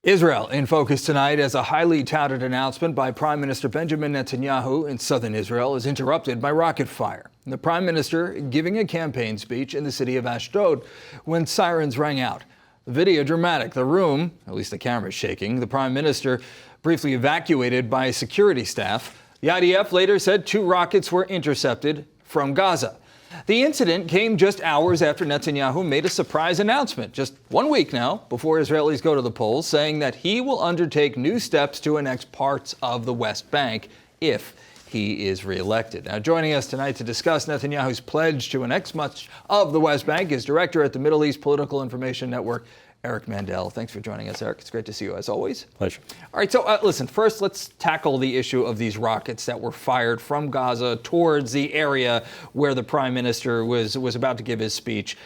Israel in focus tonight as a highly touted announcement by Prime Minister Benjamin Netanyahu in southern Israel is interrupted by rocket fire. The Prime Minister giving a campaign speech in the city of Ashdod when sirens rang out. The video dramatic. The room, at least the camera is shaking. The Prime Minister briefly evacuated by security staff. The IDF later said 2 rockets were intercepted from Gaza. The incident came just hours after Netanyahu made a surprise announcement, just 1 week now before Israelis go to the polls, saying that he will undertake new steps to annex parts of the West Bank if he is reelected. Now, joining us tonight to discuss Netanyahu's pledge to annex much of the West Bank is director at the Middle East Political Information Network, Mandel. Thanks for joining us, Eric. It's great to see you, as always. Pleasure. All right, so listen, first let's tackle the issue of these rockets that were fired from Gaza towards the area where the Prime Minister was about to give his speech.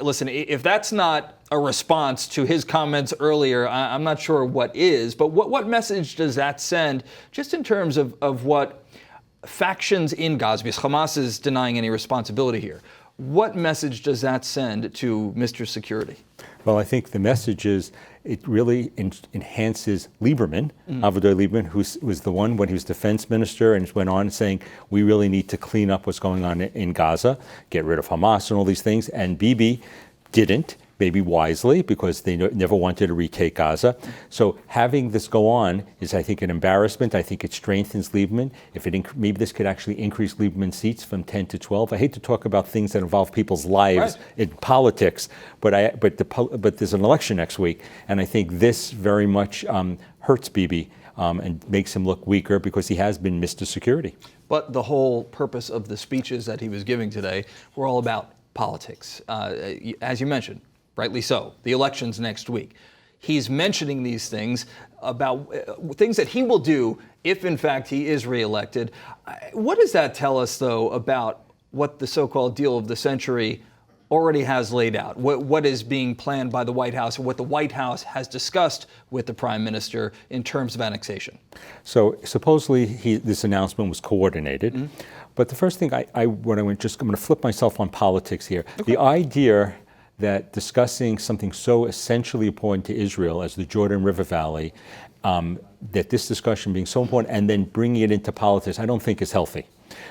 Listen, if that's not a response to his comments earlier, I'm not sure what is, but what message does that send just in terms of what factions in Gaza, because Hamas is denying any responsibility here. What message does that send to Mr. Security? Well, I think the message is it really enhances Lieberman, Avigdor Lieberman, who was the one when he was defense minister and went on saying, we really need to clean up what's going on in Gaza, get rid of Hamas and all these things. And Bibi didn't, maybe wisely, because they never wanted to retake Gaza. So having this go on is, I think, an embarrassment. I think it strengthens Lieberman. If maybe this could actually increase Lieberman's seats from 10 to 12. I hate to talk about things that involve people's lives in politics, but there's an election next week, and I think this very much hurts Bibi and makes him look weaker because he has been Mr. Security. But the whole purpose of the speeches that he was giving today were all about politics, as you mentioned. Rightly so. The election's next week. He's mentioning these things about things that he will do if, in fact, he is reelected. What does that tell us, though, about what the so-called deal of the century already has laid out? What is being planned by the White House, and what the White House has discussed with the Prime Minister in terms of annexation? So supposedly this announcement was coordinated. But the first thing I'm going to flip myself on politics here. Okay. The idea that discussing something so essentially important to Israel as the Jordan River Valley, that this discussion being so important and then bringing it into politics, I don't think is healthy.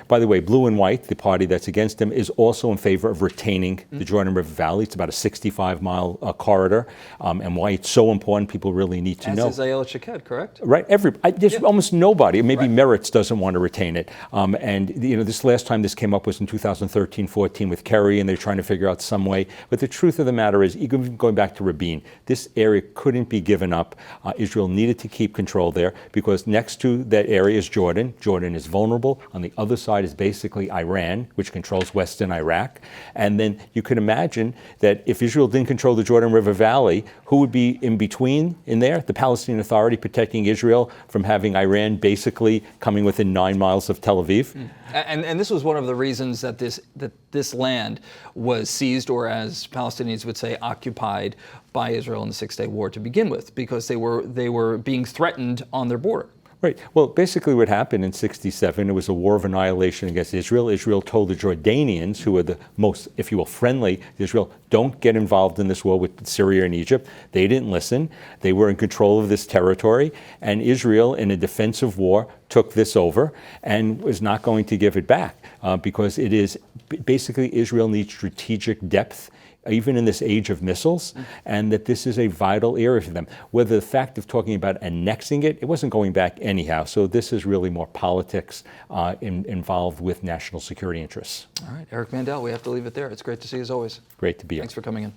By the way, Blue and White, the party that's against him, is also in favor of retaining the Jordan River Valley. It's about a 65-mile corridor, and why it's so important, people really need to know. As is Ayelet Shaked, correct? Right. There's almost nobody, maybe Meretz doesn't want to retain it. And this last time this came up was in 2013-14 with Kerry, and they're trying to figure out some way. But the truth of the matter is, even going back to Rabin, this area couldn't be given up. Israel needed to keep control there because next to that area is Jordan. Jordan is vulnerable. On the other side is basically Iran, which controls western Iraq. And then you can imagine that if Israel didn't control the Jordan River Valley, who would be in between in there? The Palestinian Authority protecting Israel from having Iran basically coming within 9 miles of Tel Aviv. And this was one of the reasons that this land was seized, or as Palestinians would say, occupied by Israel in the Six-Day War to begin with, because they were being threatened on their border. Right. Well, basically what happened in 1967, it was a war of annihilation against Israel. Israel told the Jordanians, who were the most, if you will, friendly to Israel, don't get involved in this war with Syria and Egypt. They didn't listen. They were in control of this territory. And Israel, in a defensive war, took this over and was not going to give it back because it is basically Israel needs strategic depth, even in this age of missiles, and that this is a vital area for them. Whether the fact of talking about annexing it wasn't going back anyhow. So this is really more politics involved with national security interests. All right, Eric Mandel, we have to leave it there. It's great to see you as always. Great to be here. Thanks for coming in.